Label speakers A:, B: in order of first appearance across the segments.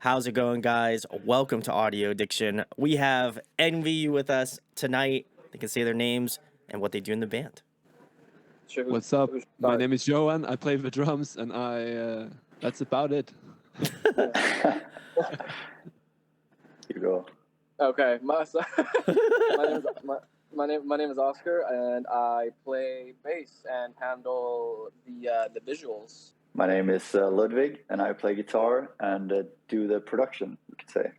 A: How's it going, guys? Welcome to Audio Addiction. We have EnvyYou with us tonight. They can say their names and what they do in the band.
B: Sure.
C: What's up? My name is Johan. I play the drums, and that's about it.
D: You go.
B: Okay, my name is Oscar, and I play bass and handle the visuals.
D: My name is Ludwig, and I play guitar and do the production, you could say.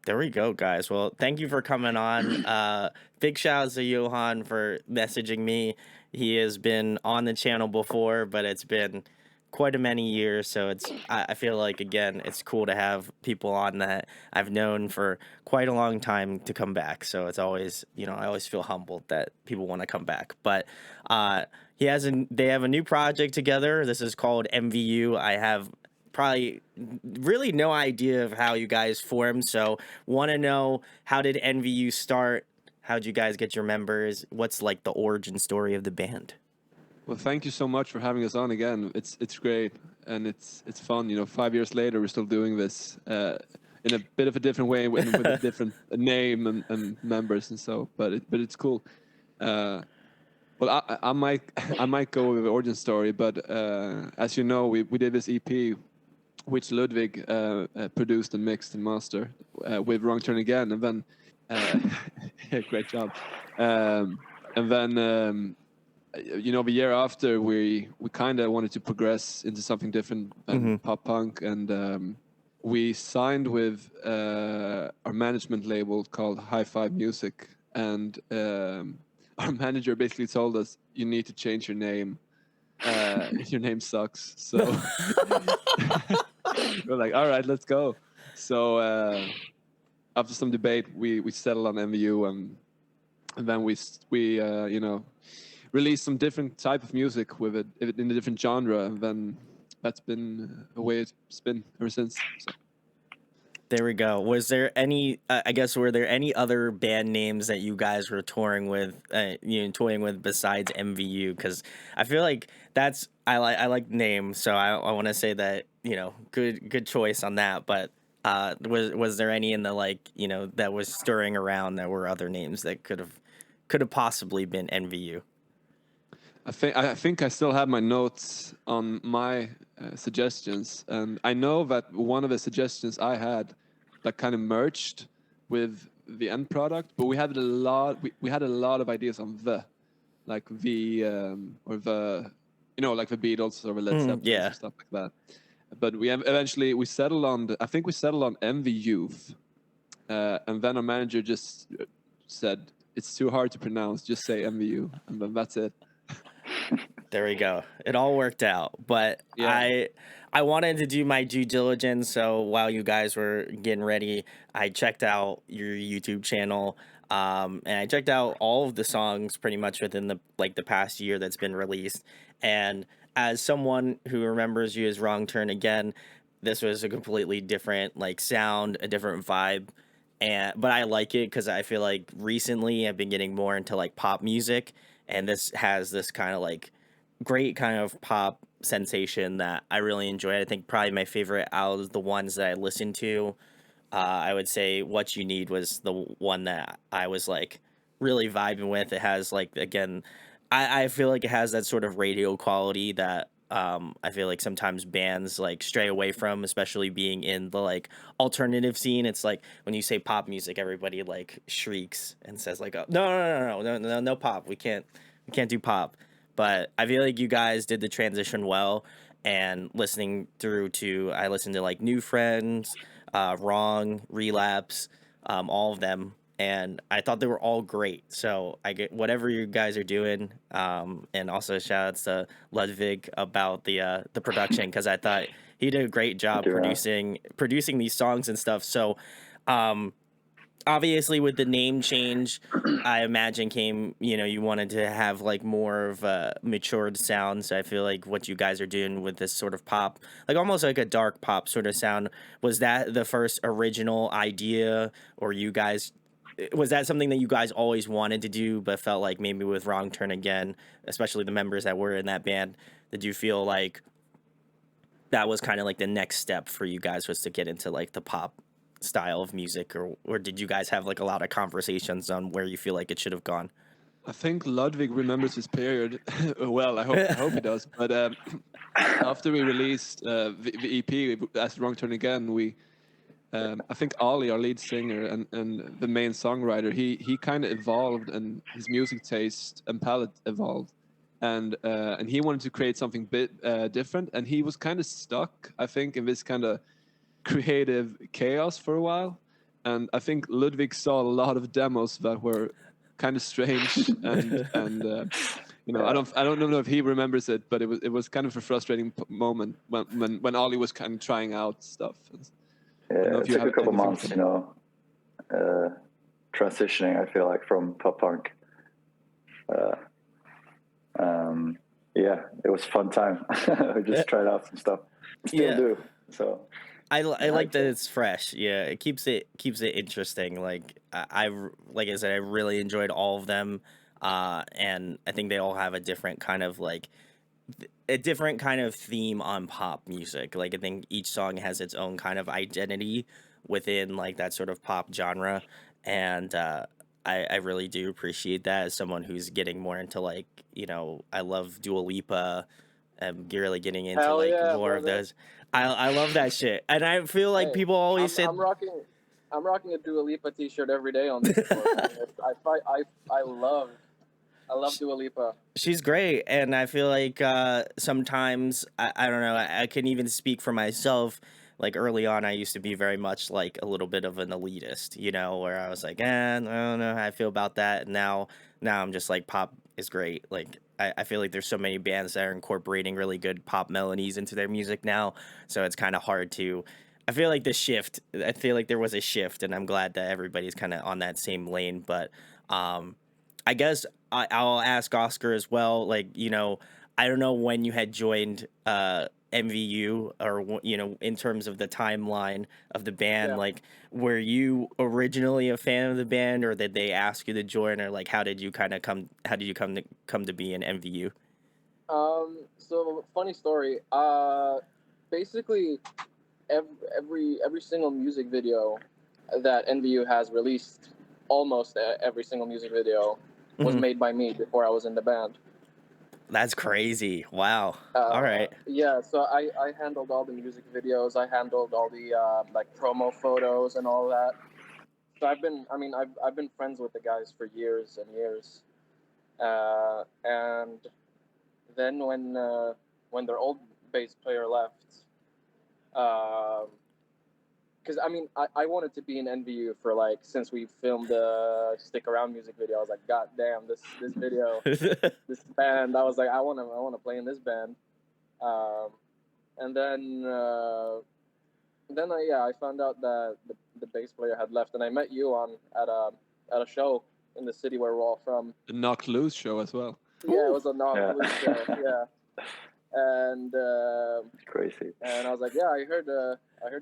A: There we go, guys. Well, thank you for coming on. Big shout out to Johan for messaging me. He has been on the channel before, but it's been quite a many years. So I feel like, again, it's cool to have people on that I've known for quite a long time to come back. So it's always, I always feel humbled that people want to come back. But they have a new project together. This is called EnvyYou. I have probably really no idea of how you guys formed. So want to know, how did EnvyYou start? How'd you guys get your members? What's like the origin story of the band?
C: Well, thank you so much for having us on again. It's great, and it's fun. 5 years later, we're still doing this in a bit of a different way, with a different name and members and so. But it's cool. Well, I might go with the origin story, but as you know, we did this EP, which Ludwig produced and mixed and mastered with Wrong Turn Again, and then great job. And then the year after, we kind of wanted to progress into something different than pop punk, and we signed with our management label called High Five Music, and our manager basically told us, you need to change your name. Your name sucks. So we're like, all right, let's go. So after some debate, we settled on EnvyYou, and then we released some different type of music with it in a different genre, and then that's been the way it's been ever since. So.
A: There we go. Was there any? Were there any other band names that you guys were touring with besides EnvyYou? Because I feel like I like name, so I want to say that good choice on that. But was there any in the that was stirring around that were other names that could have possibly been EnvyYou?
C: I think I still have my notes on my suggestions, and I know that one of the suggestions I had that kind of merged with the end product, but we had a lot. We had a lot of ideas on the Beatles or the Led Zeppelin or stuff like that. But we eventually settled on EnvyYou, and then our manager just said, it's too hard to pronounce, just say EnvyYou, and then that's it.
A: There we go. It all worked out. But yeah. I wanted to do my due diligence, so while you guys were getting ready, I checked out your YouTube channel, and I checked out all of the songs pretty much within the past year that's been released. And as someone who remembers you as Wrong Turn Again, this was a completely different sound, a different vibe. But I like it because I feel like recently I've been getting more into pop music, and this has this kind of great kind of pop sensation that I really enjoy. I think probably my favorite out of the ones that I listened to, I would say What You Need was the one that I was really vibing with. It has again, I feel like it has that sort of radio quality that I feel like sometimes bands stray away from, especially being in the alternative scene. It's when you say pop music, everybody shrieks and says oh, no pop. We can't do pop. But I feel like you guys did the transition well, and listening through I listened to New Friends, Wrong, Relapse, all of them, and I thought they were all great. So I get whatever you guys are doing, and also shout outs to Ludwig about the production, because I thought he did a great job producing these songs and stuff. So obviously with the name change, I imagine came, you wanted to have more of a matured sound. So I feel like what you guys are doing with this sort of pop, almost like a dark pop sort of sound, was that the first original idea, or was that something that you guys always wanted to do, but felt like maybe with Wrong Turn Again, especially the members that were in that band, did you feel that was kind of like the next step for you guys, was to get into like the pop style of music, or did you guys have like a lot of conversations on where you feel like it should have gone?
C: I think Ludwig remembers his period. Well, I hope he does. But after we released the EP as Wrong Turn Again, I think Ollie, our lead singer and the main songwriter, he kind of evolved, and his music taste and palette evolved, and he wanted to create something bit different, and he was kind of stuck, I think, in this kind of creative chaos for a while. And I think Ludwig saw a lot of demos that were kind of strange, and you know, I don't know if he remembers it, but it was kind of a frustrating moment when Ollie was kind of trying out stuff.
D: Yeah, it took a couple months, you know, transitioning, I feel like, from pop punk. Yeah, it was a fun time. We just tried out some stuff. Still do. So
A: I like that it's fresh. Yeah, it keeps it interesting. Like like I said, I really enjoyed all of them, and I think they all have a different kind of theme on pop music. Like I think each song has its own kind of identity within like that sort of pop genre, and I really do appreciate that as someone who's getting more into like, you know, I love Dua Lipa. Really getting into
B: Hell
A: like
B: yeah,
A: more of
B: brother.
A: those. I love that shit, and I feel like people always say
B: I'm rocking a Dua Lipa t-shirt every day on this tour. I love Dua Lipa.
A: She's great, and I feel like sometimes I don't know. I can even speak for myself. Like early on, I used to be very much like a little bit of an elitist, you know, where I was like, I don't know how I feel about that. And now I'm just like, pop is great. Like I feel like there's so many bands that are incorporating really good pop melodies into their music now, so it's kind of hard to. I feel like I feel like there was a shift, and I'm glad that everybody's kind of on that same lane. But I guess I'll ask Oscar as well. Like, you know, I don't know when you had joined EnvyYou, or, you know, in terms of the timeline of the band.
B: Yeah.
A: Like, were you originally a fan of the band, or did they ask you to join, or like how did you come to be in EnvyYou?
B: So funny story. Basically, every single music video that EnvyYou has released, almost every single music video was made by me before I was in the band.
A: That's crazy. Wow. All right.
B: Yeah, so I handled all the music videos. I handled all the like promo photos and all that. So I've been friends with the guys for years and years. And then when their old bass player left, because I wanted to be in EnvyYou for like, since we filmed the Stick Around music video. I was like, God damn, this video, this band. I was like, I wanna play in this band. And then I found out that the bass player had left, and I met you at a show in the city where we're all from.
C: The Knocked Loose show as well.
B: Yeah, it was a Knocked Loose show. Yeah. And
D: crazy.
B: And I was like, yeah, I heard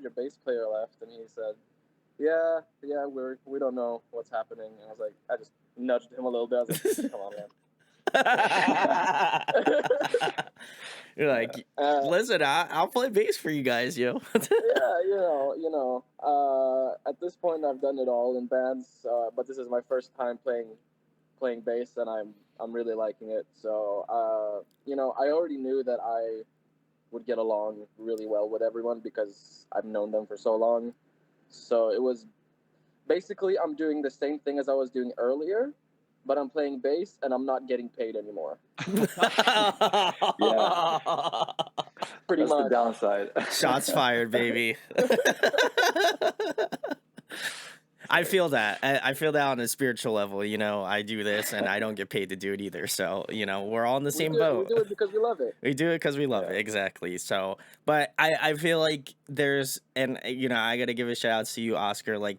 B: your bass player left, and he said, yeah, we don't know what's happening. And I was like, I just nudged him a little bit. I was like, come on, man.
A: You're like, listen, I'll play bass for you guys, yo.
B: Yeah, you know. At this point, I've done it all in bands, but this is my first time playing bass, and I'm really liking it. So, you know, I already knew that I would get along really well with everyone because I've known them for so long. So it was basically, I'm doing the same thing as I was doing earlier, but I'm playing bass and I'm not getting paid anymore.
D: Yeah.
B: Pretty
D: That's
B: much.
D: the downside.
A: Shots fired, baby. I feel that. I feel that on a spiritual level. You know, I do this and I don't get paid to do it either. So, you know, we're all in the same boat.
B: We do it because we love it.
A: We do it because we love it. Exactly. So, but I feel like there's, and, you know, I got to give a shout out to you, Oscar, like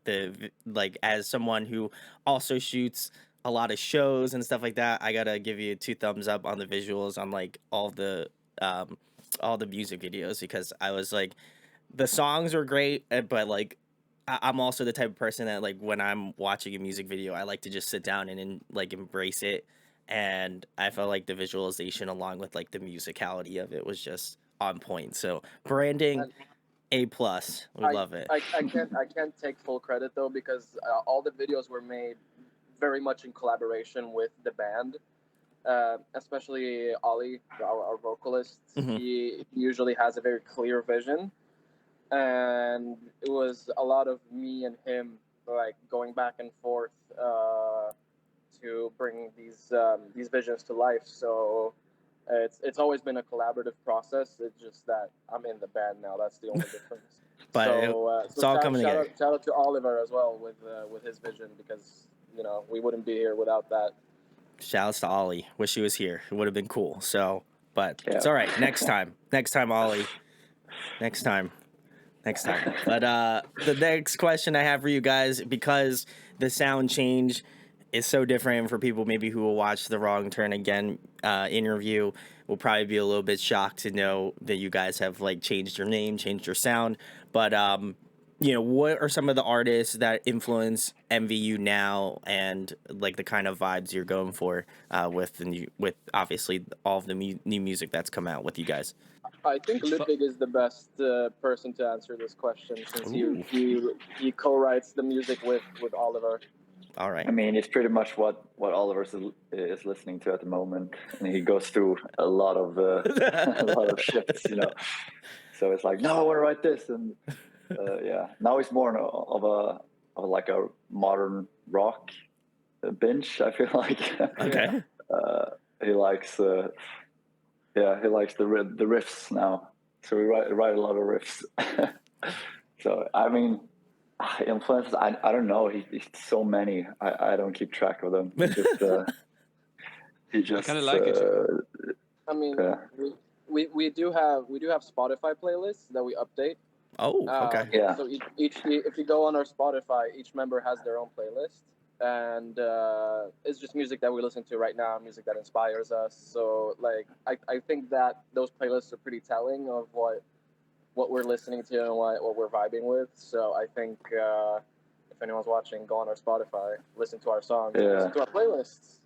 A: as someone who also shoots a lot of shows and stuff like that. I got to give you 2 thumbs up on the visuals on like all the music videos, because I was like, the songs are great, but like, I'm also the type of person that, like, when I'm watching a music video, I like to just sit down and like embrace it. And I felt like the visualization along with like the musicality of it was just on point. So branding,
B: And
A: A plus. We love it.
B: I can't take full credit though, because all the videos were made very much in collaboration with the band. Especially Ollie, our vocalist.
A: Mhm.
B: He usually has a very clear vision, and it was a lot of me and him like going back and forth to bring these visions to life. So it's always been a collaborative process. It's just that I'm in the band now. That's the only difference.
A: But
B: So
A: it's all coming together.
B: Shout out to Oliver as well with his vision, because we wouldn't be here without that.
A: Shouts to Ollie. Wish he was here. It would have been cool. So, but
D: Yeah.
A: it's all right. Next time, Ollie. Next time. But the next question I have for you guys, because the sound change is so different for people maybe who will watch the Wrong Turn Again interview, will probably be a little bit shocked to know that you guys have like changed your name, changed your sound. But what are some of the artists that influence EnvyYou now, and like the kind of vibes you're going for with obviously all of the new music that's come out with you guys?
B: I think Ludwig is the best person to answer this question, since he co-writes the music with Oliver.
A: All right.
D: I mean, it's pretty much what Oliver is listening to at the moment, and he goes through a lot of a lot of shifts, So it's like, no, I want to write this, and now he's more of like a modern rock binge. I feel like.
A: Okay.
D: He likes the riffs now, so we write a lot of riffs. So I mean, influences, I don't know. He's so many. I don't keep track of them. He just
C: kind of like it.
B: I mean, we do have Spotify playlists that we update.
A: Oh, okay.
B: Yeah. So if you go on our Spotify, each member has their own playlist, and it's just music that we listen to right now, music that inspires us. So like I think that those playlists are pretty telling of what we're listening to and what we're vibing with. So I think if anyone's watching, go on our Spotify, listen to our songs, listen to our playlists.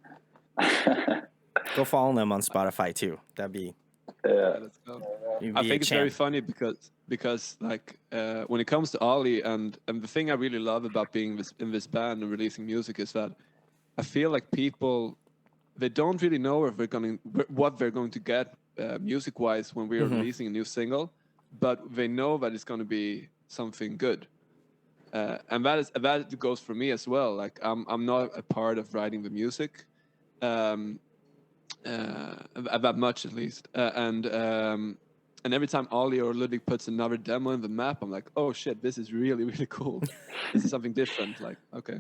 A: Go follow them on Spotify too. That'd be.
D: Yeah,
C: let's go. I think it's very funny because like when it comes to Ollie, and the thing I really love about being in this band and releasing music is that I feel like people, they don't really know what they're going to get music wise when we are releasing a new single, but they know that it's going to be something good. And that goes for me as well. Like I'm not a part of writing the music, that much at least. And every time Ollie or Ludwig puts another demo in the map, I'm like, oh shit, this is really, really cool. This is something different. Like, okay,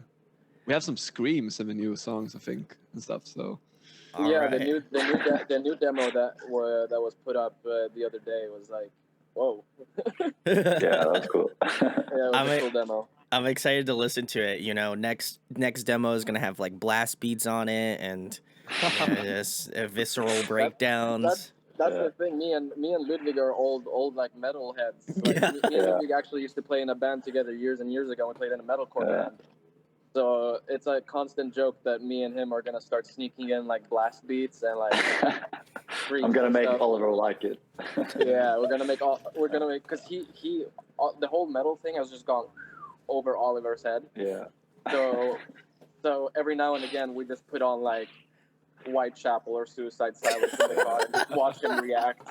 C: we have some screams in the new songs, I think, and stuff. So.
B: Right. the new demo that was put up the other day was like, whoa.
D: Yeah, that was cool.
B: Yeah, it was a cool demo.
A: I'm excited to listen to it. Next demo is gonna have like blast beats on it and just visceral breakdowns.
B: That's the thing. Me and Ludwig are old like metal heads. Like, me and Ludwig actually used to play in a band together years and years ago. We played in a metalcore band. So it's a constant joke that me and him are gonna start sneaking in like blast beats and like.
D: I'm gonna make Oliver like it.
B: Yeah, we're gonna make because he the whole metal thing has just gone over Oliver's head.
D: Yeah.
B: So every now and again we just put on like Whitechapel or Suicide Silence in the car and just watch him react.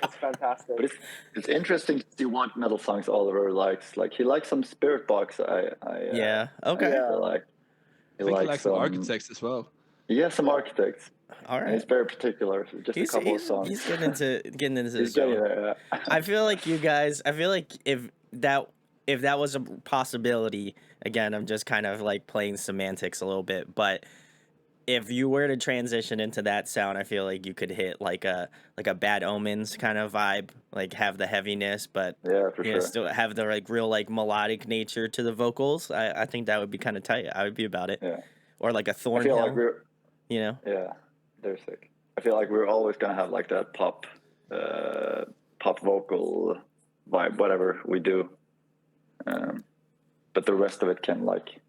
B: It's fantastic.
D: But it's interesting to see what metal songs Oliver likes. Like he likes some Spirit Box. Okay.
A: Yeah.
D: I think
C: he likes some Architects as well.
D: Yeah, some Architects.
A: All right.
D: And he's very particular. Just a couple of songs.
A: He's getting into
D: He's getting there, yeah.
A: I feel like you guys. I feel like if that was a possibility, again, I'm just kind of like playing semantics a little bit, but if you were to transition into that sound, I feel like you could hit like a Bad Omens kind of vibe, like have the heaviness, but still have the like real like melodic nature to the vocals. I think that would be kind of tight. I would be about it.
D: Yeah.
A: Or like a Thornhill.
D: I feel like Yeah, they're sick. I feel like we're always gonna have like that pop vocal vibe, whatever we do. But the rest of it can like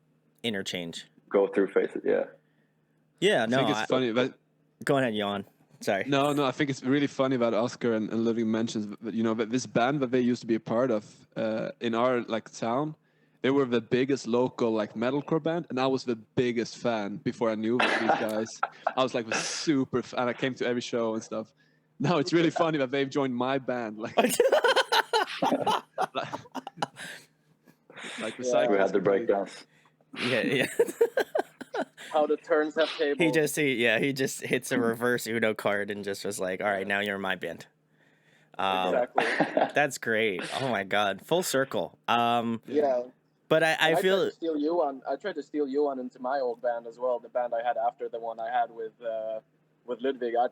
A: interchange,
D: go through phases. Yeah.
A: Yeah, no,
C: I think it's funny, but
A: go ahead, Jan. Sorry.
C: No, I think it's really funny that Oscar and Ludwig mentions that, you know, that this band that they used to be a part of in our like town, they were the biggest local like metalcore band, and I was the biggest fan before I knew these guys. I was like the super fan. I came to every show and stuff. Now it's really funny that they've joined my band. Like the cycle.
D: We had the breakdowns.
A: Yeah.
B: How the turns have tables.
A: He just hits a reverse Uno card and just was like, all right, now you're in my band.
B: Exactly.
A: That's great. Oh my God. Full circle.
B: Yeah.
A: But I feel
B: tried to steal you on. I tried to steal you on into my old band as well. The band I had after the one I had with Ludwig. I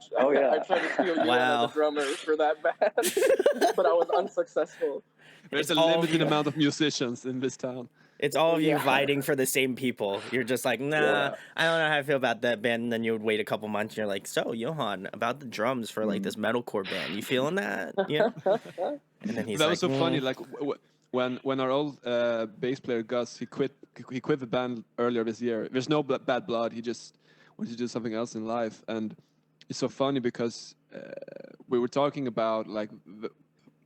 B: tried to steal you on as a drummer for that band, but I was unsuccessful.
C: There's a limited amount of musicians in this town.
A: It's all of you fighting for the same people. You're just like, nah, I don't know how I feel about that band. And then you would wait a couple months and you're like, so, Johan, about the drums for like this metalcore band. You feeling that? Yeah. And then he's
C: that was so funny. Like when our old bass player Gus, he quit the band earlier this year. There's no bad blood. He just wanted to do something else in life. And it's so funny because we were talking about like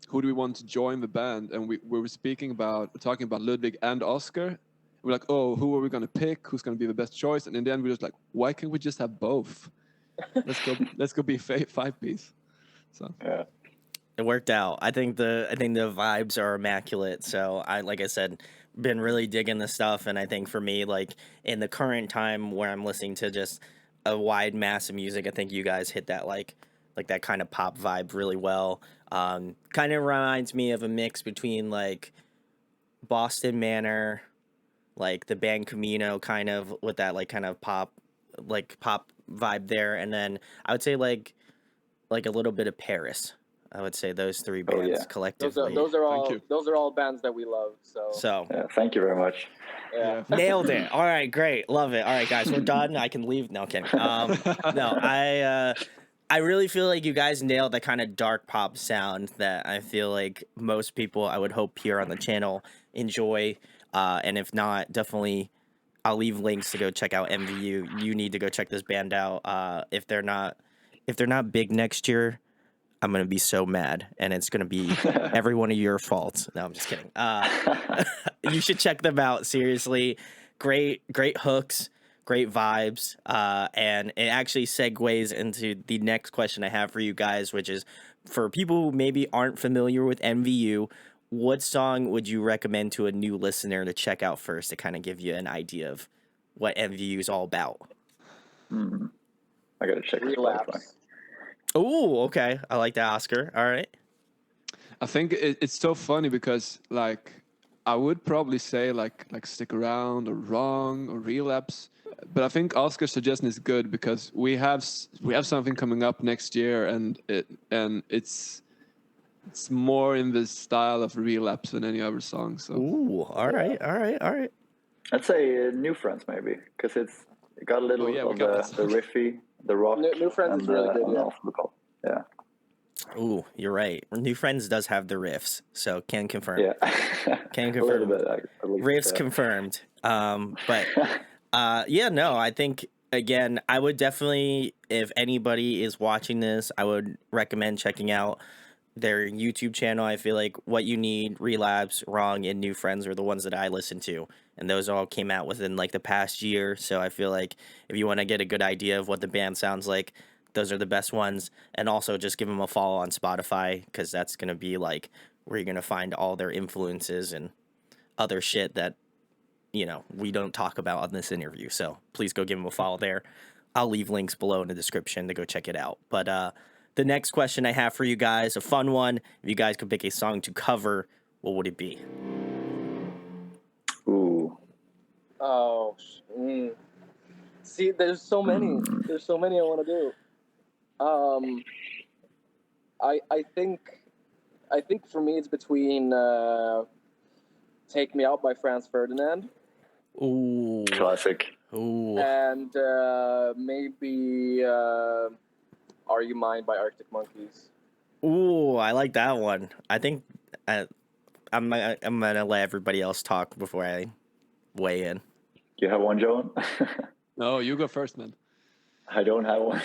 C: who do we want to join the band, and we were talking about Ludwig and Oscar. We're like, oh, who are we going to pick? Who's going to be the best choice? And in the end, we're just like, why can't we just have both? Let's go be five piece. So
D: yeah,
A: it worked out. I think the vibes are immaculate. So like I said, been really digging the stuff, and I think for me, like in the current time where I'm listening to just a wide mass of music, I think you guys hit that like that kind of pop vibe really well. Kind of reminds me of a mix between like Boston Manor, like the band Camino, kind of with that like kind of pop vibe there, and then I would say like a little bit of Paris. I would say those three bands collectively.
B: Those are all bands that we love. So
D: thank you very much.
B: Yeah.
A: Nailed it. All right, great, love it. All right, guys, we're done. I can leave. No, kidding. No, I really feel like you guys nailed the kind of dark pop sound that I feel like most people, I would hope, here on the channel enjoy. And if not, definitely I'll leave links to go check out EnvyYou. You need to go check this band out. If they're not big next year, I'm gonna be so mad, and it's gonna be every one of your faults. No, I'm just kidding. You should check them out. Seriously, great hooks. Great vibes, and it actually segues into the next question I have for you guys, which is for people who maybe aren't familiar with EnvyYou, what song would you recommend to a new listener to check out first to kind of give you an idea of what EnvyYou is all about?
D: I gotta check
B: Relapse.
A: Oh, okay. I like that, Oscar. All right.
C: I think it's so funny because like I would probably say like Stick Around or Wrong or Relapse. But I think Oscar's suggestion is good because we have something coming up next year, and it's more in the style of Relapse than any other song. So.
A: Ooh, all right.
D: I'd say New Friends maybe because it got a little of the riffy, the rock.
B: New Friends is really good.
D: Yeah.
A: Ooh, you're right. New Friends does have the riffs, so can confirm.
D: Yeah.
A: Can confirm.
D: A little bit, at least,
A: riffs confirmed. But. I think, again, I would definitely, if anybody is watching this, I would recommend checking out their YouTube channel. I feel like What You Need, Relapse, Wrong, and New Friends are the ones that I listen to, and those all came out within like the past year. So I feel like if you want to get a good idea of what the band sounds like, those are the best ones. And also just give them a follow on Spotify, because that's going to be like where you're going to find all their influences and other shit that we don't talk about on this interview. So please go give them a follow there. I'll leave links below in the description to go check it out. But the next question I have for you guys, a fun one. If you guys could pick a song to cover, what would it be?
D: Ooh.
B: Oh. See, there's so many. There's so many I want to do. I think for me it's between Take Me Out by Franz Ferdinand.
A: Ooh.
D: Classic.
A: Ooh.
B: And maybe Are You Mine by Arctic Monkeys.
A: Ooh, I like that one. I think I'm gonna let everybody else talk before I weigh in.
D: You have one, Joan?
C: No, you go first, man.
D: I don't have one.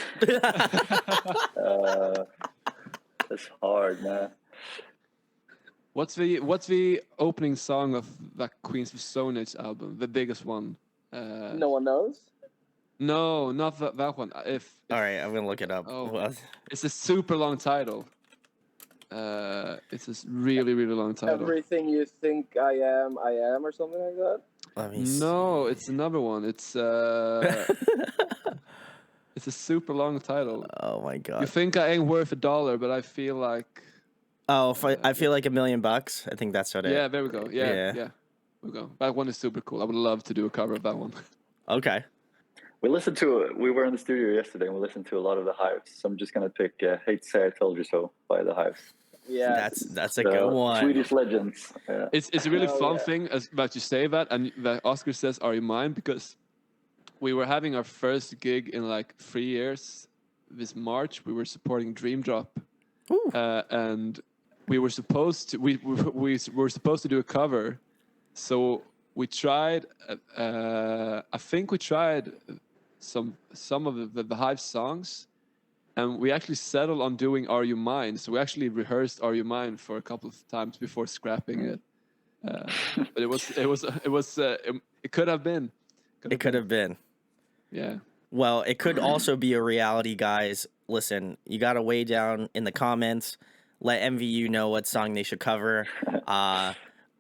D: It's hard, man.
C: What's the opening song of that Queens of Stone Age album? The biggest one.
B: No one knows.
C: No, not that one. If
A: All right, I'm gonna look it up.
C: Oh.
A: Well,
C: it's a super long title. It's a really long title.
B: Everything You Think I Am, or something like that.
A: let me
C: No,
A: see.
C: it's another one. It's it's a super long title.
A: Oh my
C: You
A: god.
C: think I ain't worth $1, but I feel like.
A: Oh, I feel like $1 million. I think that's what it.
C: Yeah, there we go. Yeah.
A: Yeah.
C: We go. That one is super cool. I would love to do a cover of that one.
A: Okay.
D: We were in the studio yesterday and we listened to a lot of the Hives. So I'm just gonna pick "Hate to Say I Told You So" by the Hives.
B: Yeah,
A: That's a good one.
D: Swedish legends. Yeah.
C: It's a really
B: Hell
C: fun
B: yeah.
C: thing that you say that and that Oscar says, "Are you mine?" Because we were having our first gig in like 3 years. This March, we were supporting Dream Drop, and we were supposed to we were supposed to do a cover. So we tried. I think we tried some of the Hive songs, and we actually settled on doing "Are You Mine." So we actually rehearsed "Are You Mine" for a couple of times before scrapping it. But it could have been.
A: It could have been.
C: Yeah.
A: Well, it could also be a reality, guys. Listen, you got to weigh down in the comments. Let EnvyYou know what song they should cover.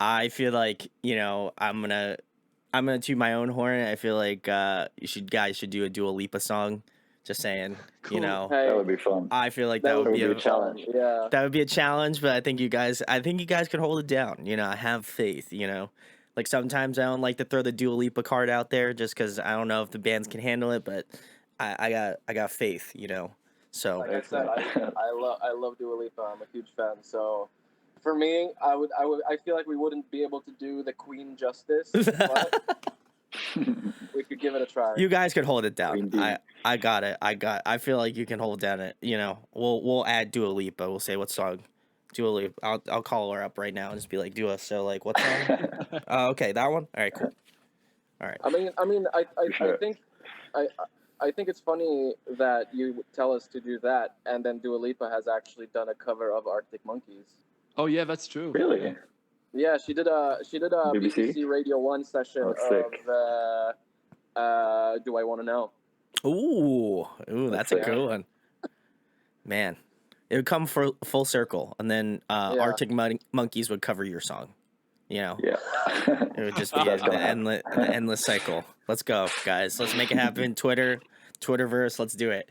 A: I feel like, I'm gonna toot my own horn. I feel like guys should do a Dua Lipa song. Just saying,
C: Cool.
B: Hey,
D: That would be fun.
A: I feel like that would be
D: a challenge.
B: Yeah.
A: That would be a challenge, but I think you guys could hold it down. I have faith. Like sometimes I don't like to throw the Dua Lipa card out there just because I don't know if the bands can handle it, but I got faith. So
B: Like I said, I love Dua Lipa. I'm a huge fan. So for me, I feel like we wouldn't be able to do the Queen justice, but we could give it a try.
A: you guys could hold it down.
D: Indeed.
A: I got it. I feel like you can hold down it. We'll add Dua Lipa. We'll say what song. Dua Lipa. I'll call her up right now and just be like, Dua. So like, what song? Okay, that one. All right, cool. All right.
B: I mean,
D: Sure.
B: I think it's funny that you tell us to do that, and then Dua Lipa has actually done a cover of Arctic Monkeys.
C: Oh yeah, that's true.
D: Really?
B: Yeah, she did a BBC Radio 1 session
D: Oh, sick.
B: of Do I Want to Know?
A: Ooh, that's a
D: sick.
A: good one. Man, it would come full circle, and then Arctic Monkeys would cover your song.
D: Yeah.
A: It would just be
D: That's
A: the
D: gonna happen.
A: endless cycle. Let's go, guys. Let's make it happen. Twitterverse. Let's do it.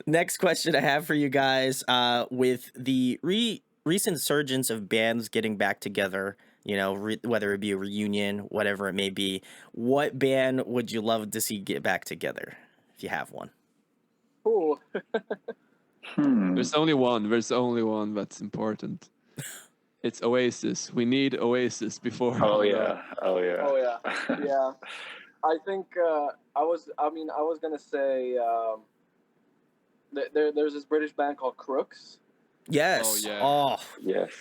A: Next question I have for you guys. With the recent surgence of bands getting back together, whether it be a reunion, whatever it may be, what band would you love to see get back together if you have one?
B: Ooh.
C: There's only one that's important. It's Oasis. We need Oasis before.
D: Oh yeah.
B: Yeah. I think I was gonna say there's this British band called Crooks.
A: Yes.
C: Oh, yeah.
A: Oh.
D: Yes.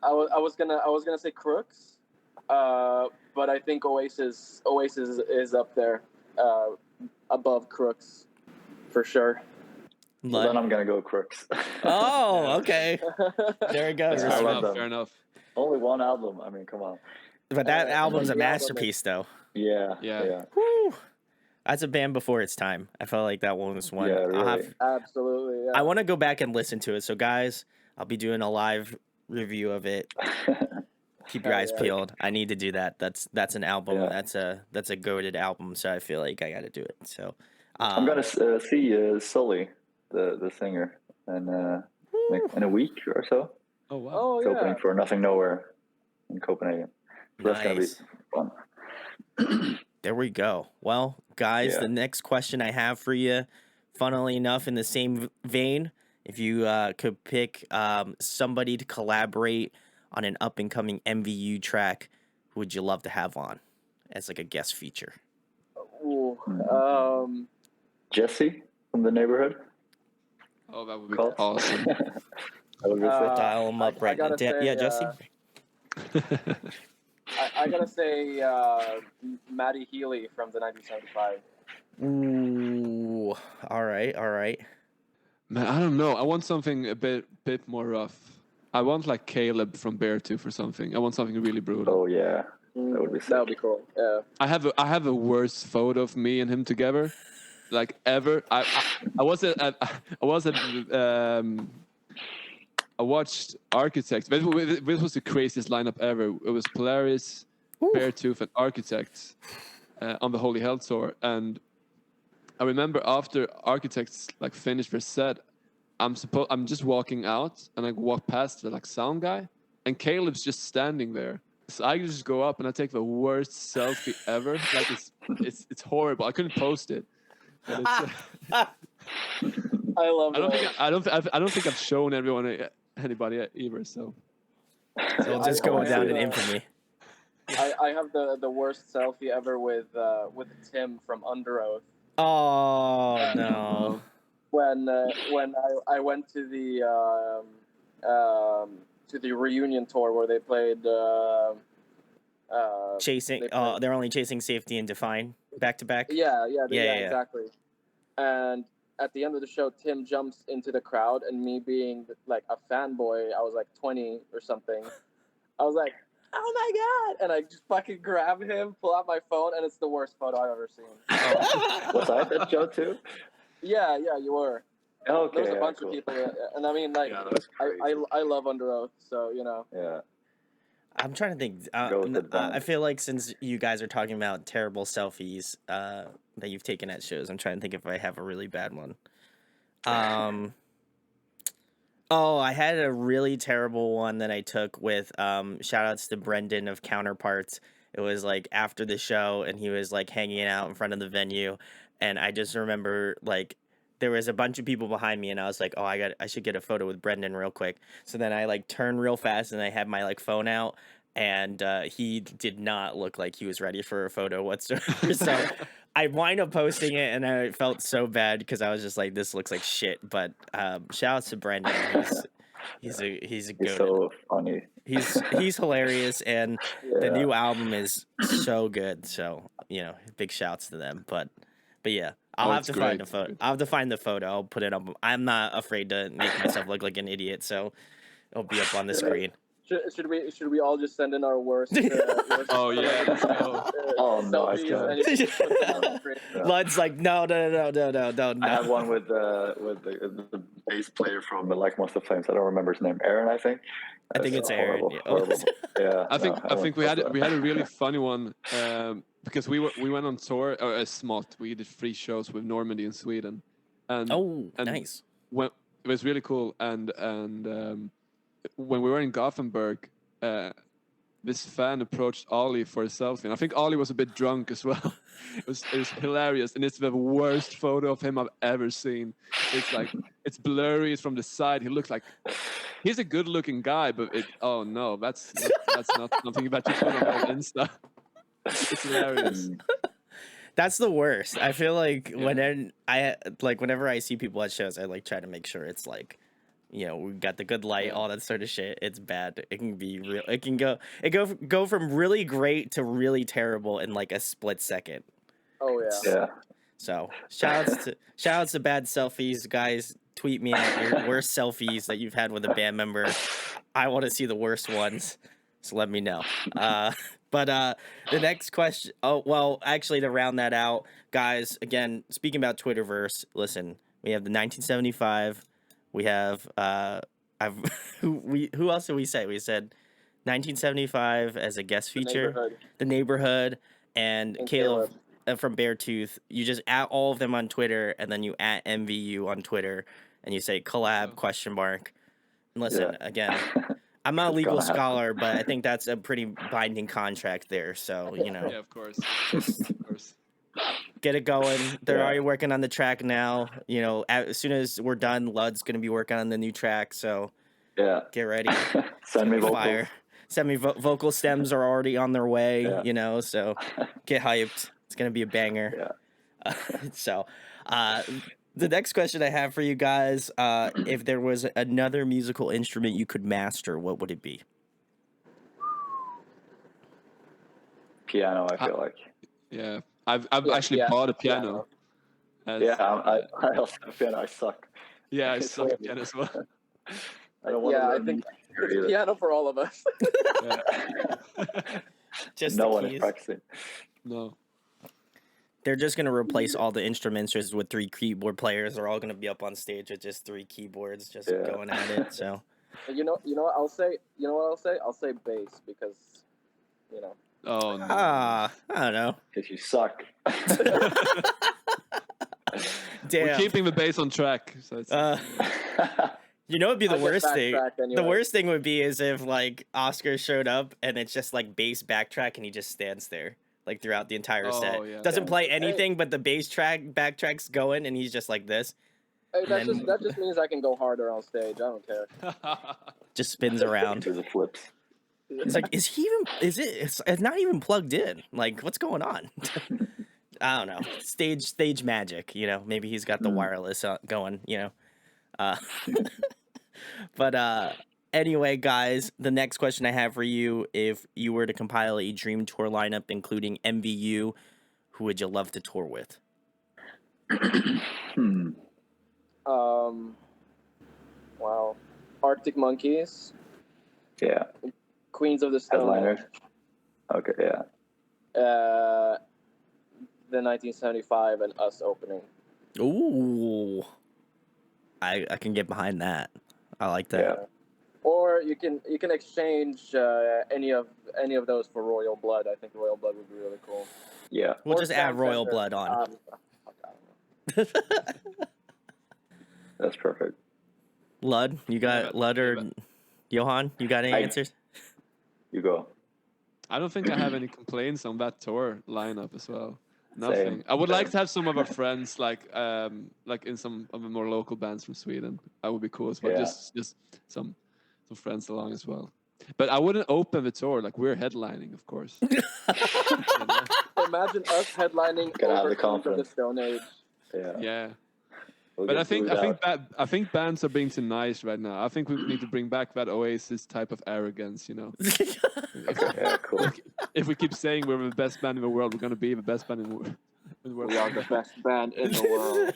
B: I was gonna say Crooks, but I think Oasis is up there, above Crooks, for sure.
D: Well, then I'm gonna go Crooks.
A: Oh, okay. There it goes.
D: I love them.
C: Fair enough.
D: Only one album. I mean, come on.
A: But that album's a
B: the album
A: masterpiece, though.
D: Yeah.
A: Woo. That's a band before its time. I felt like that one was one.
D: Yeah, really.
B: Absolutely. Yeah.
A: I want to go back and listen to it. So, guys, I'll be doing a live review of it. Keep your eyes peeled. I need to do that. That's an album.
D: Yeah.
A: That's a goated album. So I feel like I got to do it. So
D: I'm gonna see Sully, the singer, in a week or so.
C: Oh wow.
B: Oh
D: It's
B: yeah.
D: opening for Nothing Nowhere in Copenhagen. So that's gonna be
A: Nice.
D: fun.
A: There we go. Well, guys,
D: Yeah.
A: the next question I have for you, funnily enough, in the same vein, if you could pick somebody to collaborate on an up and coming EnvyYou track, who would you love to have on as like a guest feature?
B: Ooh,
D: Jesse from the neighborhood.
C: Oh, that would be
D: Called.
C: awesome.
D: That would be sick.
A: Dial him up right now.
B: gotta say,
A: Yeah, Jesse?
B: I gotta say Maddie Healy from the 1975.
A: Ooh, all right.
C: Man, I don't know. I want something a bit more rough. I want like Caleb from Beartooth or something. I want something really brutal.
D: Oh yeah, that would be sick.
B: That would be cool. Yeah.
C: I have a worst photo of me and him together, like ever. I watched Architects. This was the craziest lineup ever. It was Polaris, Beartooth, and Architects on the Holy Hell tour. And I remember after Architects like finished their set, I'm just walking out and I walk past the like sound guy, and Caleb's just standing there. So I just go up and I take the worst selfie ever. Like it's horrible. I couldn't post it. But it's,
B: I love
C: I don't think I've shown anybody either. So
A: It'll just go down in infamy.
B: I have the worst selfie ever with Tim from Under Oath.
A: Oh no!
B: When I went to the reunion tour where they played
A: Chasing. They're only chasing safety and Define back to back.
B: Yeah, exactly. And at the end of the show, Tim jumps into the crowd, and me being like a fanboy, I was like 20 or something. I was like, "Oh my god!" And I just fucking grab him, pull out my phone, and it's the worst photo I've ever seen.
D: Was I at that show too?
B: Yeah, you were.
D: Okay,
B: there was a bunch of people, and I mean, like, I love Under Oath, so you know.
D: Yeah.
A: I'm trying to think. I feel like since you guys are talking about terrible selfies that you've taken at shows, I'm trying to think if I have a really bad one. Oh, I had a really terrible one that I took with shout outs to Brendan of Counterparts. It was like after the show, and he was like hanging out in front of the venue, and I just remember like there was a bunch of people behind me, and I was like, oh, I should get a photo with Brendan real quick. So then I like turned real fast, and I had my like phone out, and he did not look like he was ready for a photo whatsoever. So I wind up posting it, and I felt so bad because I was just like, this looks like shit. But shout out to Brendan. He's good.
D: So funny.
A: He's hilarious, and the new album is so good. So big shouts to them. But yeah, I'll have to find the photo. I'll have to find the photo. I'll put it up. I'm not afraid to make myself look like an idiot, so it'll be up on the screen.
B: Should we all just send in our worst?
C: Oh yeah, let's go.
D: Oh no, I can't.
A: Lud's like no.
D: I have one with the bass player from the Like Monster Flames. I don't remember his name. Aaron, I think.
A: I think it's Aaron.
D: Horrible. Yeah.
C: I think we had a really funny one because we went on tour a Smot. We did 3 shows with Normandy in Sweden, and
A: nice.
C: It was really cool, and when we were in Gothenburg, this fan approached Ollie for a selfie, and I think Ollie was a bit drunk as well. It was hilarious, and it's the worst photo of him I've ever seen. It's like it's blurry. It's from the side. He looks like he's a good-looking guy, but oh no, that's not something that you put on Insta. It's hilarious.
A: That's the worst. I feel like whenever I see people at shows, I like try to make sure it's like, we got the good light, all that sort of shit. It's bad. It can be real. It can go from really great to really terrible in like a split second.
B: Oh yeah.
D: Yeah.
A: So shout outs to bad selfies, guys. Tweet me out your worst selfies that you've had with a band member. I want to see the worst ones, so let me know. But the next question. Oh well, actually to round that out, guys. Again, speaking about Twitterverse, listen, we have the 1975. We have who else did we say? We said 1975 as a guest feature, the neighborhood, and Caleb from Beartooth. You just at all of them on Twitter, and then you at EnvyYou on Twitter, and you say collab ? And listen, again, I'm not a legal scholar, but I think that's a pretty binding contract there. So
C: Yeah, of course.
A: Get it going. They're already working on the track now. As soon as we're done, Lud's gonna be working on the new track. So get ready.
D: Send me vocals.
A: Send me vocal stems are already on their way. So get hyped. It's gonna be a banger.
D: Yeah.
A: So, the next question I have for you guys: if there was another musical instrument you could master, what would it be?
D: Piano, I feel like.
C: Yeah. I've actually bought a piano.
D: I also have a piano. I suck.
C: Yeah, I
D: It's
C: suck at
D: horrible.
C: piano as well.
D: I don't want to
B: Yeah, I
D: learn
B: think
D: music here
B: it's
D: either.
B: piano for all of us.
A: Just
D: No
A: the
D: one is
A: keys.
D: practicing.
C: No.
A: They're just gonna replace all the instruments just with 3 keyboard players. They're all gonna be up on stage with just 3 keyboards, just going at it. So
B: You know what I'll say? You know what I'll say? I'll say bass because, you know.
C: Oh no.
A: I don't know.
D: If you suck.
A: Damn.
C: We're keeping the bass on track. So it's
A: You know, it'd be the
B: I get
A: worst thing.
B: backtracked anyway.
A: The worst thing would be is if like Oscar showed up and it's just like bass backtrack and he just stands there like throughout the entire set.
C: yeah.
A: Doesn't play
B: Hey.
A: anything but the bass backtrack's going and he's just like this.
B: Hey,
A: And then-
B: that just means I can go harder on stage. I don't care.
A: Just spins around.
D: Do the flips.
A: It's like, it's not even plugged in. Like, what's going on? I don't know. Stage magic, you know. Maybe he's got the wireless going, you know. But anyway, guys, the next question I have for you: if you were to compile a dream tour lineup including EnvyYou, who would you love to tour with?
B: Wow. Arctic Monkeys,
D: Yeah.
B: Queens of the Stone
D: Headliners.
B: Age,
D: Okay, yeah.
B: the 1975 and Us opening.
A: Ooh, I can get behind that. I like that.
D: Yeah.
B: Or you can exchange any of those for Royal Blood. I think Royal Blood would be really cool.
D: Yeah.
A: We'll
B: Or
A: just add
B: Sam
A: Royal
B: Fender.
A: Blood on.
B: I don't know.
D: That's perfect.
A: Lud, you got Lud or Johan? You got any answers?
D: You go.
C: I don't think I have any complaints on that tour lineup as well. Nothing.
D: Same.
C: I would like to have some of our friends like in some of the more local bands from Sweden. That would be cool as well.
D: Yeah.
C: Just some friends along as well. But I wouldn't open the tour. Like, we're headlining, of course.
B: Imagine us headlining
D: Gotta have
B: over
D: the
B: Queens of the
D: confidence.
B: Stone Age.
D: Yeah.
C: Yeah.
D: We'll
C: But
D: get booed out.
C: I think bands are being too nice right now. I think we need to bring back that Oasis type of arrogance, you know.
D: Yeah, cool.
C: If we keep saying we're the best band in the world, we're gonna be the best band in the world.
B: We are the best band in the world.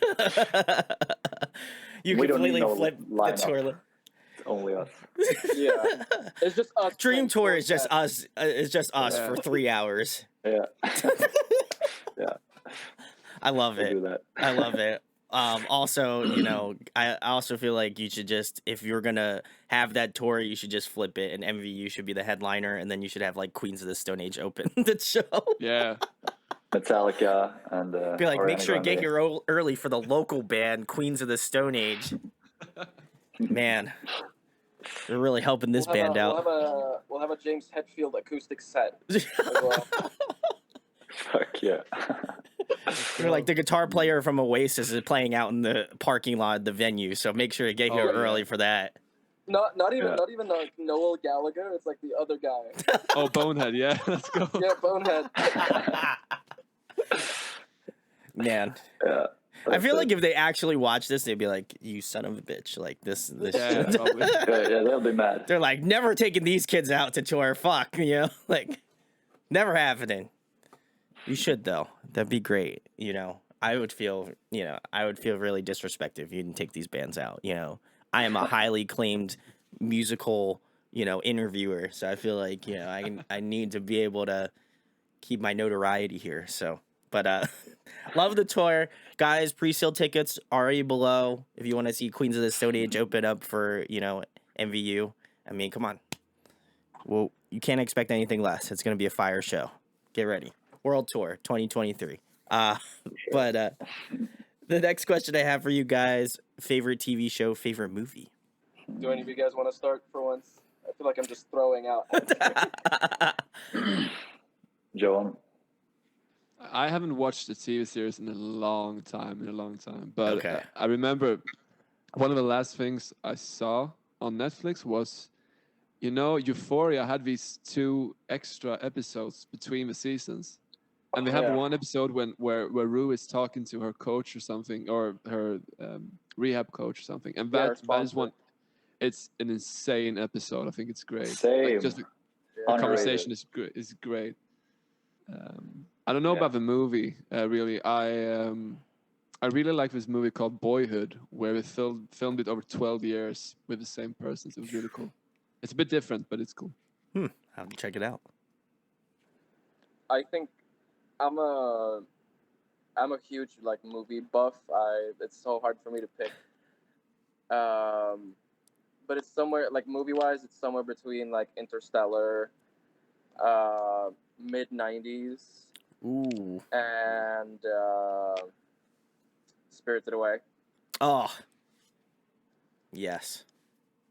A: You
D: We don't need
A: completely
D: no
A: flip the
D: lineup.
A: tour.
D: It's only us.
B: Yeah, it's just us.
A: Dream
B: playing
A: tour
B: four
A: is just
B: sets.
A: us. It's just us
C: Yeah.
A: for 3 hours.
D: Yeah. Yeah.
A: I love
D: We'll
A: it.
D: do that.
A: I love it. Also, you know, I also feel like you should just, if you're gonna have that tour, you should just flip it, and EnvyYou should be the headliner, and then you should have like Queens of the Stone Age open the show.
C: Yeah.
D: Metallica and
A: Be like, make
D: Ariana
A: sure you get
D: Grande.
A: here early for the local band, Queens of the Stone Age. Man, they're really helping this band out.
B: We'll have a James Hetfield acoustic set as well.
D: Fuck yeah.
A: They're like, the guitar player from Oasis is playing out in the parking lot of the venue, so make sure to get here
C: Oh, yeah.
A: early for that.
B: Not even
D: Yeah.
B: like Noel Gallagher. It's like the other guy.
C: Oh, Bonehead. Yeah. Let's go.
B: Yeah, Bonehead.
A: Man,
D: Yeah.
A: I feel
D: That's
A: like if they actually watch this, they'd be like, "You son of a bitch!" Like this.
C: Yeah, probably.
D: yeah, they'll be mad.
A: They're like, never taking these kids out to tour. Fuck, you know, like never happening. You should though. That'd be great. You know, I would feel really disrespected if you didn't take these bands out. You know, I am a highly claimed musical, interviewer, so I feel like I need to be able to keep my notoriety here. So, but love the tour, guys. Pre-sale tickets already below. If you want to see Queens of the Stone Age open up for EnvyYou, I mean, come on. Well, you can't expect anything less. It's gonna be a fire show. Get ready. World Tour 2023. But the next question I have for you guys: favorite TV show, favorite movie.
B: Do any of you guys want to start for once? I feel like I'm just throwing out.
D: Joan.
C: I haven't watched a TV series in a long time, But
A: Okay.
C: I remember one of the last things I saw on Netflix was, Euphoria had these 2 extra episodes between the seasons. And they have
B: Yeah.
C: one episode where Rue is talking to her coach or something, or her rehab coach or something. And
B: Yeah, her
C: that is
B: sponsor.
C: one. It's an insane episode. I think it's great.
D: Same.
C: Like, just the
D: Underrated.
C: conversation is great. I don't know
D: Yeah.
C: about the movie really. I really like this movie called Boyhood, where we filmed it over 12 years with the same person. So it was really cool. It's a bit different, but it's cool.
A: I'll have to check it out.
B: I think I'm a huge like movie buff. It's so hard for me to pick. But it's somewhere like movie wise, it's somewhere between like Interstellar, mid '90s,
A: Ooh.
B: and Spirited Away.
A: Oh. Yes.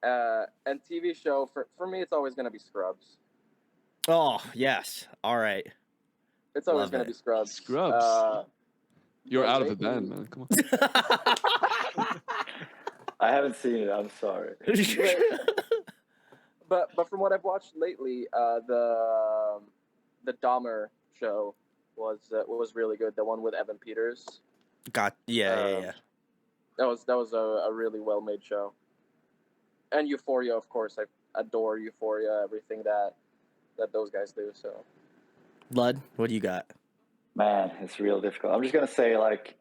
B: And TV show for me, it's always gonna be Scrubs.
A: Oh, yes. All right.
B: It's always
A: Love
B: gonna
A: it.
B: be Scrubs.
C: Scrubs. You're
B: yeah,
C: out of the
B: lately-
C: band, man. Come on.
D: I haven't seen it. I'm sorry.
B: But from what I've watched lately, the Dahmer show was really good. The one with Evan Peters.
A: Yeah.
B: That was a really well made show. And Euphoria, of course. I adore Euphoria. Everything that those guys do. So.
A: Lud, what do you got?
D: Man, it's real difficult. I'm just gonna say like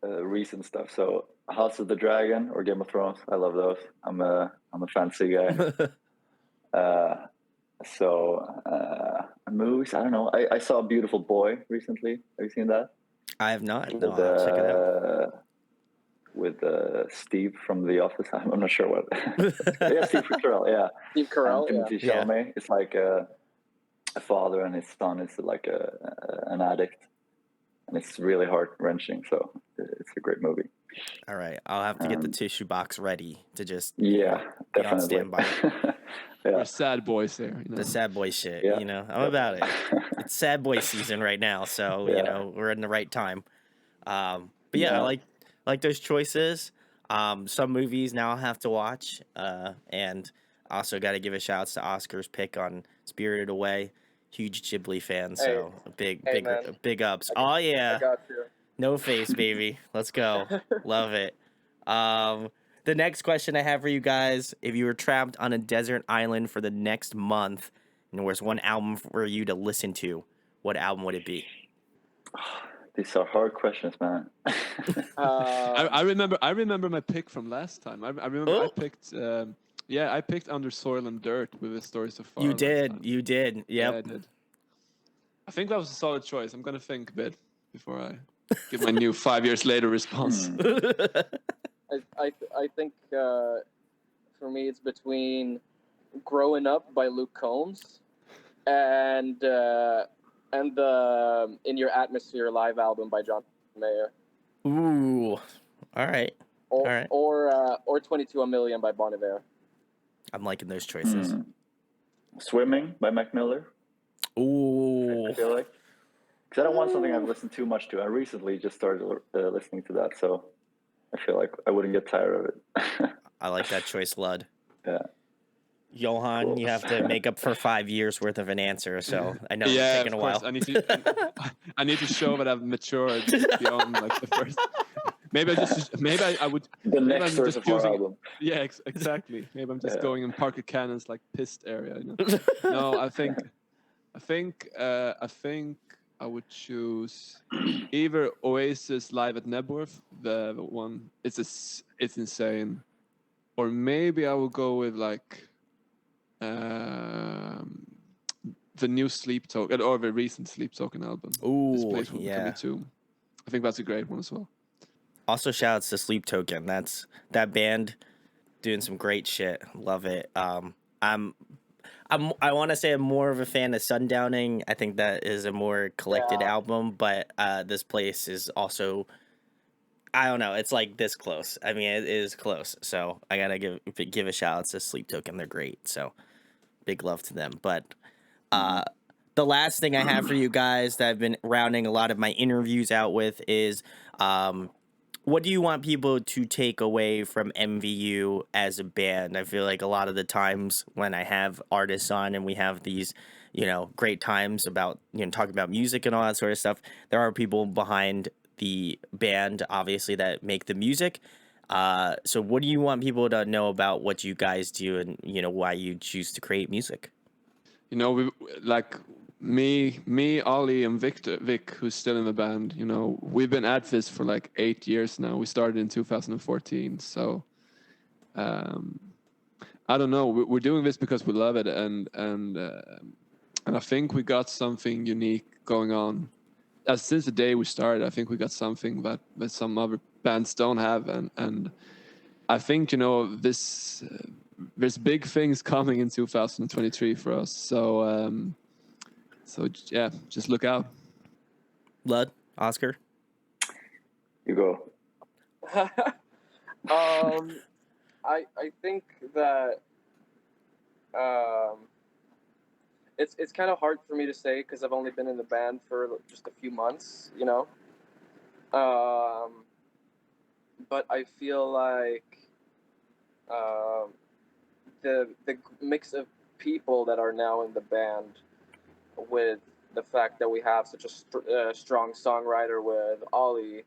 D: recent stuff. So House of the Dragon or Game of Thrones. I love those. I'm a fancy guy. Movies. I don't know. I saw A Beautiful Boy recently. Have you seen that?
A: I have not.
D: With,
A: No, I'll check it out.
D: With Steve from The Office. I'm not sure what. Yeah, Steve Carell. Yeah.
B: Steve Carell.
D: And Timothy
A: Yeah.
D: Chalamet. It's like a father and his son is like an addict, and it's really heart wrenching. So it's a great movie.
A: All right. I'll have to get the tissue box ready to just
D: Yeah,
A: be on
D: definitely.
A: standby.
C: We're sad boys there. You know?
A: The sad boy shit.
D: Yeah.
A: You know, I'm about it. It's sad boy season right now, so you
D: Yeah.
A: know we're in the right time. But yeah, I like those choices. Some movies now I have to watch, and also got to give a shout out to Oscar's pick on Spirited Away. Huge Ghibli fan, so big ups. Oh yeah,
B: I got you.
A: No Face, baby. Let's go. Love it. The next question I have for you guys: if you were trapped on a desert island for the next month, and there was one album for you to listen to, what album would it be?
D: These are hard questions, man.
C: I remember my pick from last time. I remember I picked. I picked Under Soil and Dirt with The Story So Far.
A: You did. Yep.
C: Yeah, I did. I think that was a solid choice. I'm gonna think a bit before I give my new 5 years later response.
B: I think for me it's between Growing Up by Luke Combs and the In Your Atmosphere live album by John Mayer.
A: Ooh. All right.
B: Or 22 A Million by Bon Iver.
A: I'm liking those choices.
D: Swimming by Mac Miller.
A: Ooh.
D: I feel like. Because I don't want something I've listened too much to. I recently just started listening to that, so I feel like I wouldn't get tired of it.
A: I like that choice, Lud.
D: Yeah.
A: Johan,
D: Cool.
A: you have to make up for 5 years worth of an answer, so I know it's taking a while.
C: I need to show that I've matured beyond like the first. Maybe I would.
D: The next
C: Story So Far
D: album.
C: Yeah, exactly. Maybe I'm just going in Parker Cannon's like pissed area. You know? No, I think I would choose either Oasis Live at Nebworth, the one. It's insane, or maybe I will go with like the new Sleep Token or the recent Sleep Token album.
A: Ooh,
C: yeah. I think that's a great one as well.
A: Also, shout outs to Sleep Token. That's that band doing some great shit. Love it. I want to say I'm more of a fan of Sundowning. I think that is a more collected album, but this place is also, I don't know, it's like this close. I mean, it is close. So I gotta give a shout out to Sleep Token. They're great. So big love to them. But the last thing I have for you guys that I've been rounding a lot of my interviews out with is what do you want people to take away from EnvyYou as a band? I feel like a lot of the times when I have artists on and we have these, great times about, talking about music and all that sort of stuff, there are people behind the band, obviously, that make the music. So what do you want people to know about what you guys do and, why you choose to create music?
C: We like me, Ollie, and Vic, who's still in the band, you know, we've been at this for like 8 years now. We started in 2014, so I don't know. We're doing this because we love it, and I think we got something unique going on. Since the day we started, I think we got something that some other bands don't have, and I think, you know, this there's big things coming in 2023 for us. So yeah, just look out.
A: Lud, Oscar.
D: You go.
B: I think that it's kind of hard for me to say because I've only been in the band for just a few months, you know. But I feel like the mix of people that are now in the band, with the fact that we have such a strong songwriter with Ollie,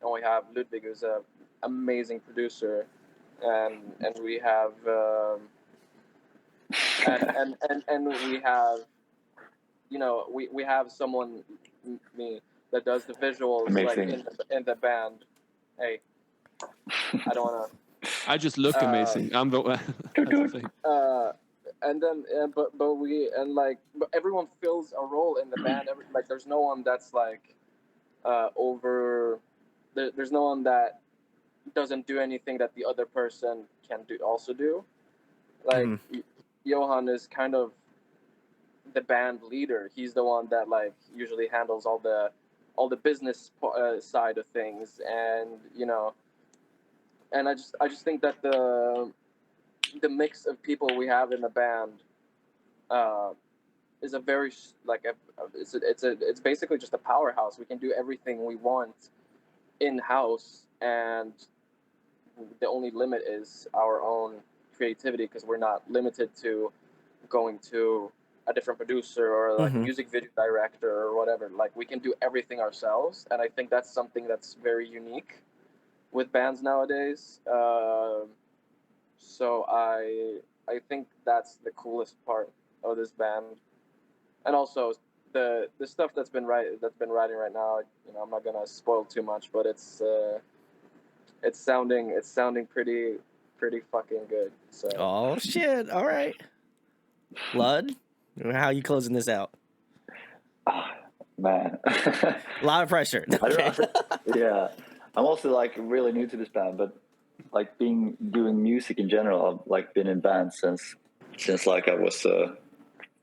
B: and we have Ludwig, who's an amazing producer, and we have and we have, you know, we have someone, me, that does the visuals like in the band. Hey, I don't want to.
C: I just look amazing. I'm the that's the thing.
B: And then, but everyone fills a role in the band. Like, there's no one that's like over. There's no one that doesn't do anything that the other person can do. Like, Johan is kind of the band leader. He's the one that like usually handles all the business side of things, and you know. And I just think that the mix of people we have in the band is a very it's basically just a powerhouse. We can do everything we want in house, and the only limit is our own creativity, because we're not limited to going to a different producer or like music video director or whatever. Like, we can do everything ourselves, and I think that's something that's very unique with bands nowadays. So I think that's the coolest part of this band, and also the stuff that's been writing right now. You know, I'm not gonna spoil too much, but it's sounding pretty fucking good. So.
A: Oh shit! All right, Lud, how are you closing this out?
D: Man,
A: a lot of pressure. Okay.
D: Yeah, I'm also like really new to this band, but like doing music in general, I've like been in bands since like I was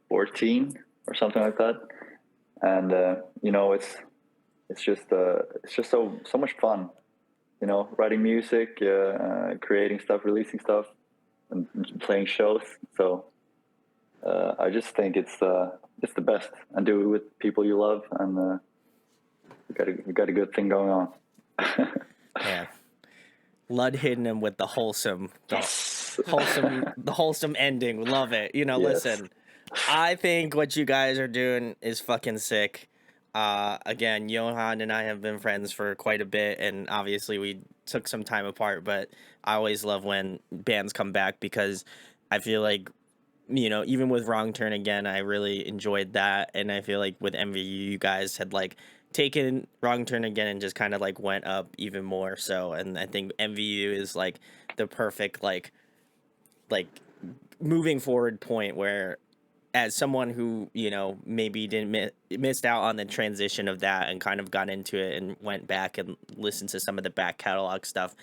D: 14 or something like that, and you know, it's just so much fun, you know, writing music, creating stuff, releasing stuff, and playing shows. So I just think it's the best, and do it with people you love, and we got a good thing going on.
A: Yeah. Lud hitting him with the wholesome ending. Love it. You know,
D: Yes.
A: Listen, I think what you guys are doing is fucking sick. Again, Johan and I have been friends for quite a bit, and obviously we took some time apart, but I always love when bands come back, because I feel like, you know, even with Wrong Turn Again, I really enjoyed that, and I feel like with EnvyYou, you guys had like taken Wrong Turn Again and just kind of like went up even more. So, and I think EnvyYou is like the perfect like moving forward point, where as someone who, you know, maybe didn't missed out on the transition of that and kind of got into it and went back and listened to some of the back catalog stuff,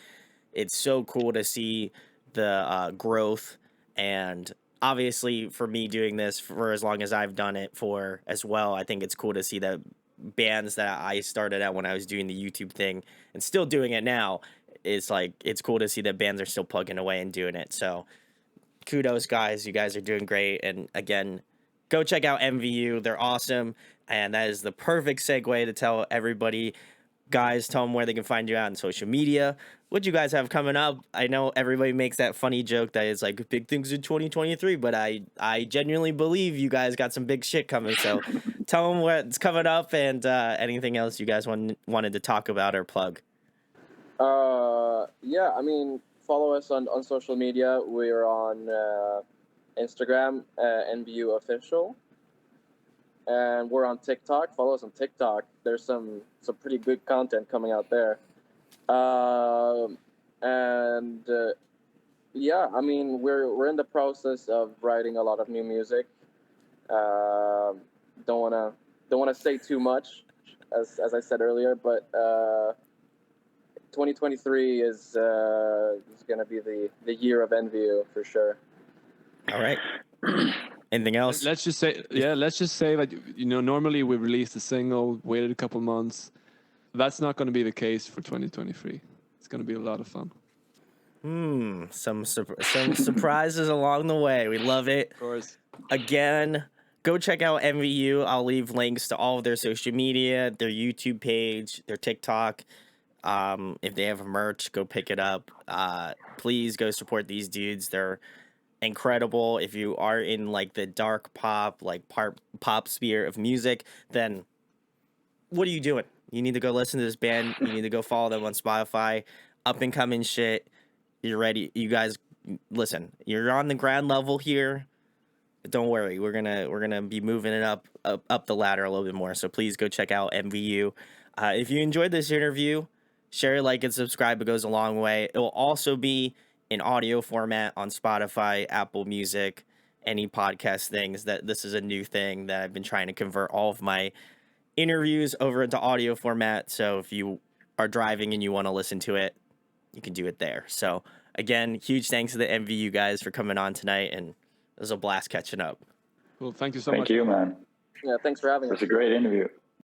A: it's so cool to see the growth. And obviously for me doing this for as long as I've done it for as well, I think it's cool to see the bands that I started out when I was doing the YouTube thing and still doing it now. It's like, it's cool to see that bands are still plugging away and doing it. So kudos, guys. You guys are doing great. And again, go check out EnvyYou. They're awesome. And that is the perfect segue to tell everybody, guys, tell them where they can find you out on social media. What you guys have coming up? I know everybody makes that funny joke that it's like big things in 2023, but I genuinely believe you guys got some big shit coming. So tell them what's coming up, and anything else you guys wanted to talk about or plug.
B: Yeah, I mean, follow us on social media. We're on Instagram, EnvyYou Official. and we're on TikTok. Follow us on TikTok. There's some pretty good content coming out there. Yeah, I mean, we're in the process of writing a lot of new music. Don't wanna say too much, as I said earlier, but 2023 is gonna be the year of EnvyYou for sure.
A: All right. Anything else?
C: Let's just say that, you know, normally we released a single, waited a couple months. That's not going to be the case for 2023. It's going to be a lot of fun.
A: Some surprises along the way. We love it.
C: Of course.
A: Again, go check out EnvyYou. I'll leave links to all of their social media, their YouTube page, their TikTok. If they have merch, go pick it up. Please go support these dudes. They're incredible. If you are in like the dark pop, like pop sphere of music, then what are you doing? You need to go listen to this band. You need to go follow them on Spotify. Up and coming shit. You're ready. You guys, listen. You're on the ground level here. Don't worry. We're gonna be moving it up the ladder a little bit more. So please go check out EnvyYou. If you enjoyed this interview, share, like, and subscribe. It goes a long way. It will also be in audio format on Spotify, Apple Music, any podcast things. That this is a new thing that I've been trying to convert all of my interviews over into audio format. So if you are driving and you want to listen to it, you can do it there. So again, huge thanks to the EnvyYou guys for coming on tonight, and it was a blast catching up.
C: Well, thank you so
D: Thank
C: much.
D: you, man.
B: Yeah, thanks for having us.
D: It was a great interview.